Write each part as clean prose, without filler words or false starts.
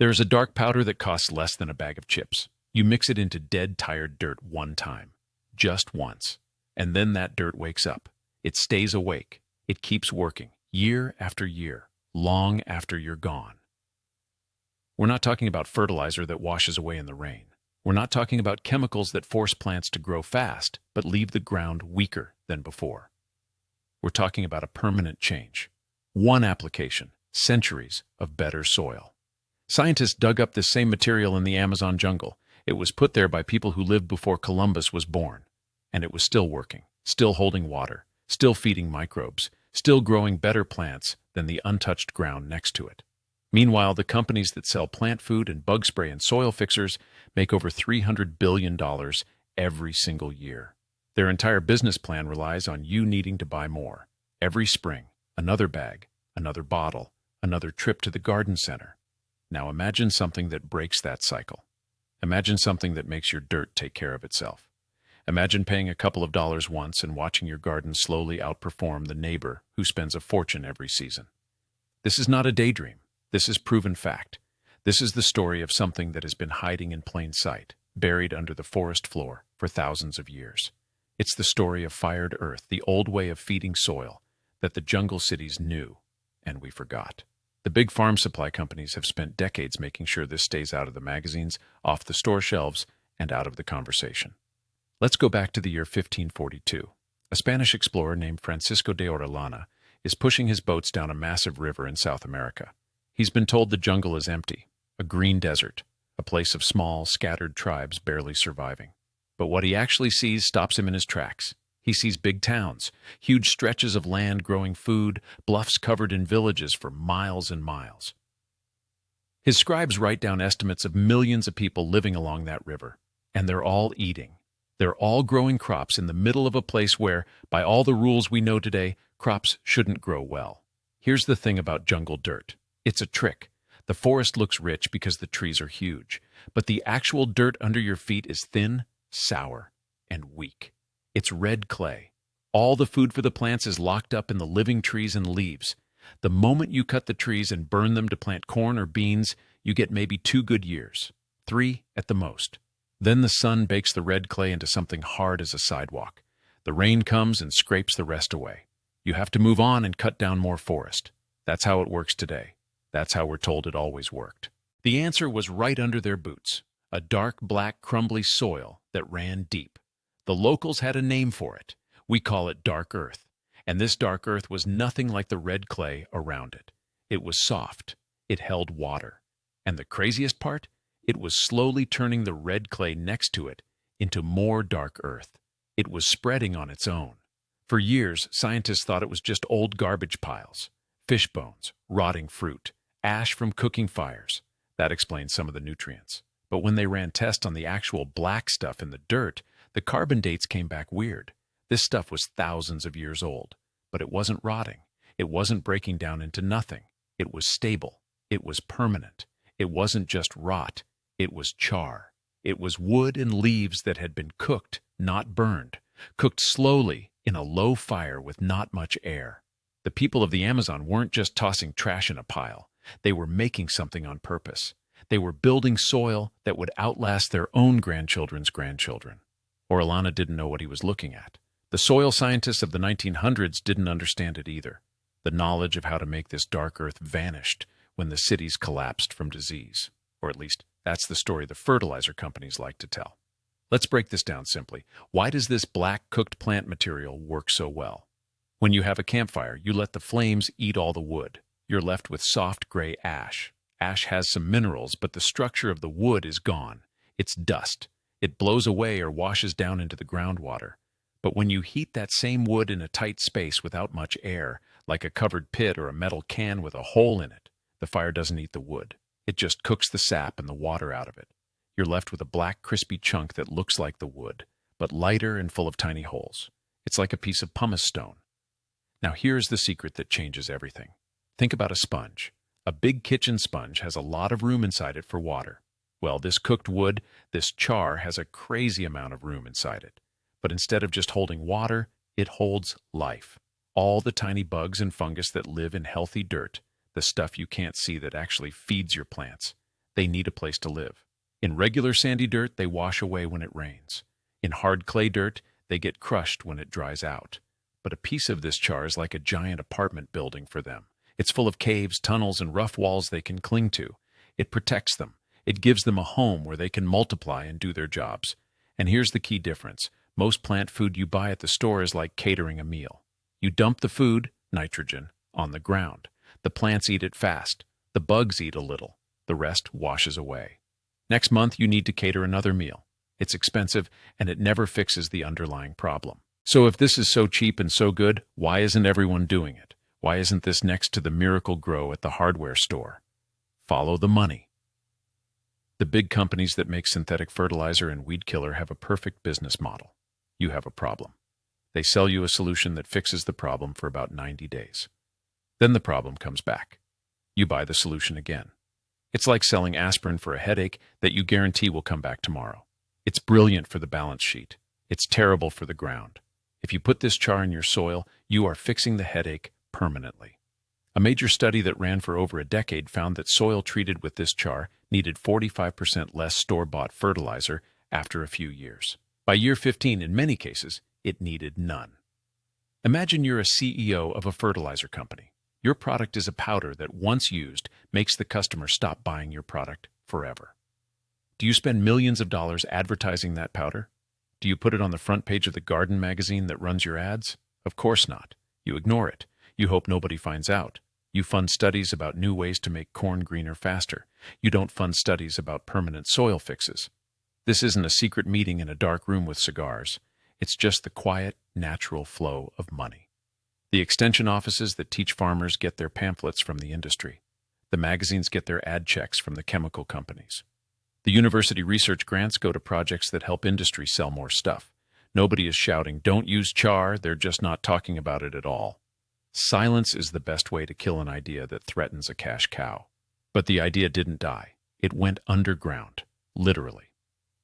There's a dark powder that costs less than a bag of chips. You mix it into dead, tired dirt one time. Just once. And then that dirt wakes up. It stays awake. It keeps working, year after year, long after you're gone. We're not talking about fertilizer that washes away in the rain. We're not talking about chemicals that force plants to grow fast, but leave the ground weaker than before. We're talking about a permanent change. One application, centuries of better soil. Scientists dug up this same material in the Amazon jungle. It was put there by people who lived before Columbus was born. And it was still working, still holding water, still feeding microbes, still growing better plants than the untouched ground next to it. Meanwhile, the companies that sell plant food and bug spray and soil fixers make over $300 billion every single year. Their entire business plan relies on you needing to buy more. Every spring, another bag, another bottle, another trip to the garden center. Now imagine something that breaks that cycle. Imagine something that makes your dirt take care of itself. Imagine paying a couple of dollars once and watching your garden slowly outperform the neighbor who spends a fortune every season. This is not a daydream. This is proven fact. This is the story of something that has been hiding in plain sight, buried under the forest floor for thousands of years. It's the story of fired earth, the old way of feeding soil that the jungle cities knew, and we forgot. The big farm supply companies have spent decades making sure this stays out of the magazines, off the store shelves, and out of the conversation. Let's go back to the year 1542. A Spanish explorer named Francisco de Orellana is pushing his boats down a massive river in South America. He's been told the jungle is empty, a green desert, a place of small, scattered tribes barely surviving. But what he actually sees stops him in his tracks. He sees big towns, huge stretches of land growing food, bluffs covered in villages for miles and miles. His scribes write down estimates of millions of people living along that river, and they're all eating. They're all growing crops in the middle of a place where, by all the rules we know today, crops shouldn't grow well. Here's the thing about jungle dirt. It's a trick. The forest looks rich because the trees are huge, but the actual dirt under your feet is thin, sour, and weak. It's red clay. All the food for the plants is locked up in the living trees and leaves. The moment you cut the trees and burn them to plant corn or beans, you get maybe 2 good years, 3 at the most. Then the sun bakes the red clay into something hard as a sidewalk. The rain comes and scrapes the rest away. You have to move on and cut down more forest. That's how it works today. That's how we're told it always worked. The answer was right under their boots, a dark, black, crumbly soil that ran deep. The locals had a name for it. We call it dark earth. And this dark earth was nothing like the red clay around it. It was soft. It held water. And the craziest part? It was slowly turning the red clay next to it into more dark earth. It was spreading on its own. For years, scientists thought it was just old garbage piles, fish bones, rotting fruit, ash from cooking fires. That explains some of the nutrients. But when they ran tests on the actual black stuff in the dirt, the carbon dates came back weird. This stuff was thousands of years old, but it wasn't rotting. It wasn't breaking down into nothing. It was stable. It was permanent. It wasn't just rot. It was char. It was wood and leaves that had been cooked, not burned, cooked slowly in a low fire with not much air. The people of the Amazon weren't just tossing trash in a pile. They were making something on purpose. They were building soil that would outlast their own grandchildren's grandchildren. Orellana didn't know what he was looking at. The soil scientists of the 1900s didn't understand it either. The knowledge of how to make this dark earth vanished when the cities collapsed from disease. Or at least, that's the story the fertilizer companies like to tell. Let's break this down simply. Why does this black cooked plant material work so well? When you have a campfire, you let the flames eat all the wood. You're left with soft gray ash. Ash has some minerals, but the structure of the wood is gone. It's dust. It blows away or washes down into the groundwater. But when you heat that same wood in a tight space without much air, like a covered pit or a metal can with a hole in it, the fire doesn't eat the wood. It just cooks the sap and the water out of it. You're left with a black, crispy chunk that looks like the wood, but lighter and full of tiny holes. It's like a piece of pumice stone. Now here's the secret that changes everything. Think about a sponge. A big kitchen sponge has a lot of room inside it for water. Well, this cooked wood, this char, has a crazy amount of room inside it. But instead of just holding water, it holds life. All the tiny bugs and fungus that live in healthy dirt, the stuff you can't see that actually feeds your plants. They need a place to live. In regular sandy dirt, they wash away when it rains. In hard clay dirt, they get crushed when it dries out. But a piece of this char is like a giant apartment building for them. It's full of caves, tunnels, and rough walls they can cling to. It protects them. It gives them a home where they can multiply and do their jobs. And here's the key difference. Most plant food you buy at the store is like catering a meal. You dump the food, nitrogen, on the ground. The plants eat it fast. The bugs eat a little. The rest washes away. Next month, you need to cater another meal. It's expensive, and it never fixes the underlying problem. So if this is so cheap and so good, why isn't everyone doing it? Why isn't this next to the Miracle Grow at the hardware store? Follow the money. The big companies that make synthetic fertilizer and weed killer have a perfect business model. You have a problem. They sell you a solution that fixes the problem for about 90 days. Then the problem comes back. You buy the solution again. It's like selling aspirin for a headache that you guarantee will come back tomorrow. It's brilliant for the balance sheet. It's terrible for the ground. If you put this char in your soil, you are fixing the headache permanently. A major study that ran for over a decade found that soil treated with this char needed 45% less store-bought fertilizer after a few years. By year 15, in many cases, it needed none. Imagine you're a CEO of a fertilizer company. Your product is a powder that, once used, makes the customer stop buying your product forever. Do you spend millions of dollars advertising that powder? Do you put it on the front page of the garden magazine that runs your ads? Of course not. You ignore it. You hope nobody finds out. You fund studies about new ways to make corn greener faster. You don't fund studies about permanent soil fixes. This isn't a secret meeting in a dark room with cigars. It's just the quiet, natural flow of money. The extension offices that teach farmers get their pamphlets from the industry. The magazines get their ad checks from the chemical companies. The university research grants go to projects that help industry sell more stuff. Nobody is shouting, "Don't use char," they're just not talking about it at all. Silence is the best way to kill an idea that threatens a cash cow. But the idea didn't die. It went underground, literally.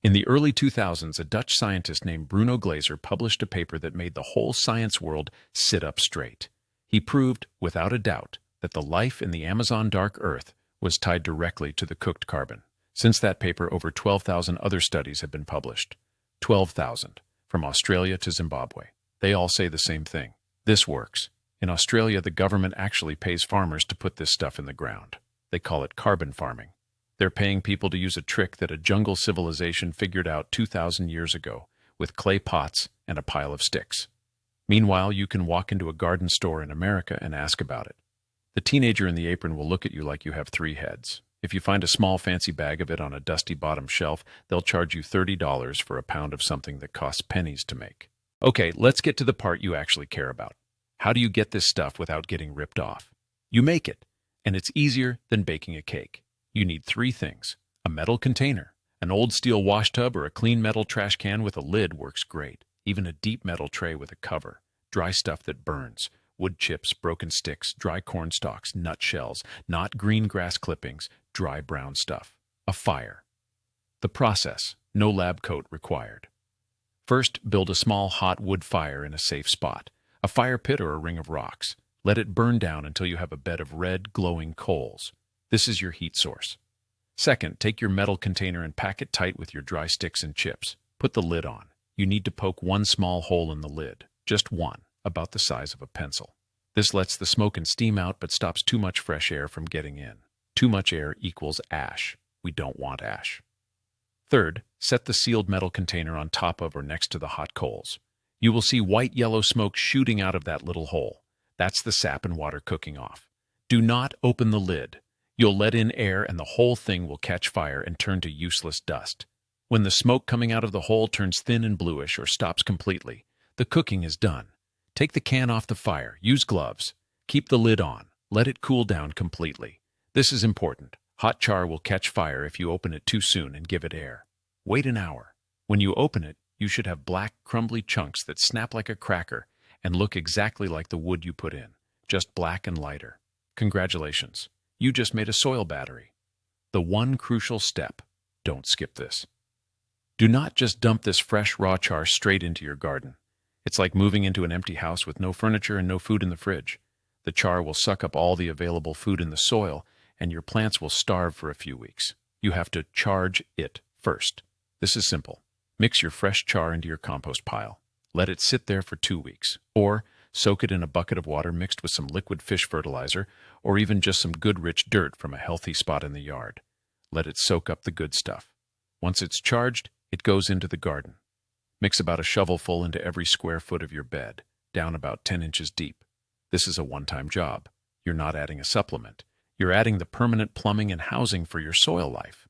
In the early 2000s, a Dutch scientist named Bruno Glaser published a paper that made the whole science world sit up straight. He proved, without a doubt, that the life in the Amazon dark earth was tied directly to the cooked carbon. Since that paper, over 12,000 other studies have been published. 12,000, from Australia to Zimbabwe. They all say the same thing. This works. In Australia, the government actually pays farmers to put this stuff in the ground. They call it carbon farming. They're paying people to use a trick that a jungle civilization figured out 2,000 years ago, with clay pots and a pile of sticks. Meanwhile, you can walk into a garden store in America and ask about it. The teenager in the apron will look at you like you have 3 heads. If you find a small fancy bag of it on a dusty bottom shelf, they'll charge you $30 for a pound of something that costs pennies to make. Okay, let's get to the part you actually care about. How do you get this stuff without getting ripped off? You make it, and it's easier than baking a cake. You need 3 things. A metal container. An old steel wash tub or a clean metal trash can with a lid works great. Even a deep metal tray with a cover. Dry stuff that burns. Wood chips, broken sticks, dry corn stalks, nut shells, not green grass clippings, dry brown stuff. A fire. The process. No lab coat required. First, build a small hot wood fire in a safe spot. A fire pit or a ring of rocks. Let it burn down until you have a bed of red, glowing coals. This is your heat source. Second, take your metal container and pack it tight with your dry sticks and chips. Put the lid on. You need to poke one small hole in the lid. Just one, about the size of a pencil. This lets the smoke and steam out but stops too much fresh air from getting in. Too much air equals ash. We don't want ash. Third, set the sealed metal container on top of or next to the hot coals. You will see white-yellow smoke shooting out of that little hole. That's the sap and water cooking off. Do not open the lid. You'll let in air and the whole thing will catch fire and turn to useless dust. When the smoke coming out of the hole turns thin and bluish or stops completely, the cooking is done. Take the can off the fire. Use gloves. Keep the lid on. Let it cool down completely. This is important. Hot char will catch fire if you open it too soon and give it air. Wait an hour. When you open it, you should have black, crumbly chunks that snap like a cracker and look exactly like the wood you put in, just black and lighter. Congratulations. You just made a soil battery. The one crucial step. Don't skip this. Do not just dump this fresh raw char straight into your garden. It's like moving into an empty house with no furniture and no food in the fridge. The char will suck up all the available food in the soil, and your plants will starve for a few weeks. You have to charge it first. This is simple. Mix your fresh char into your compost pile. Let it sit there for 2 weeks, or soak it in a bucket of water mixed with some liquid fish fertilizer, or even just some good rich dirt from a healthy spot in the yard. Let it soak up the good stuff. Once it's charged, it goes into the garden. Mix about a shovelful into every square foot of your bed, down about 10 inches deep. This is a one-time job. You're not adding a supplement. You're adding the permanent plumbing and housing for your soil life.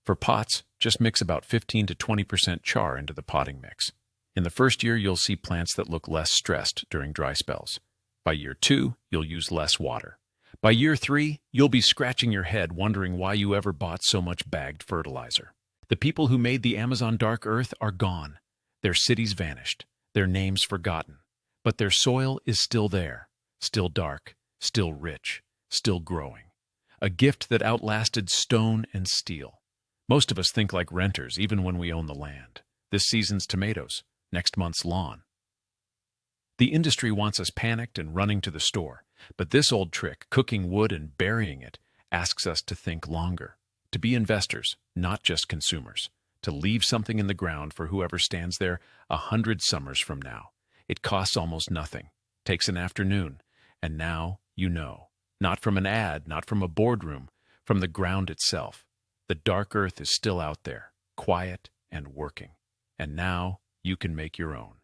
For pots, just mix about 15 to 20% char into the potting mix. In the first year, you'll see plants that look less stressed during dry spells. By year 2, you'll use less water. By year 3, you'll be scratching your head wondering why you ever bought so much bagged fertilizer. The people who made the Amazon dark earth are gone. Their cities vanished, their names forgotten. But their soil is still there, still dark, still rich, still growing. A gift that outlasted stone and steel. Most of us think like renters, even when we own the land. This season's tomatoes, next month's lawn. The industry wants us panicked and running to the store, but this old trick, cooking wood and burying it, asks us to think longer, to be investors, not just consumers, to leave something in the ground for whoever stands there 100 summers from now. It costs almost nothing, takes an afternoon, and now you know. Not from an ad, not from a boardroom, from the ground itself. The dark earth is still out there, quiet and working. And now you can make your own.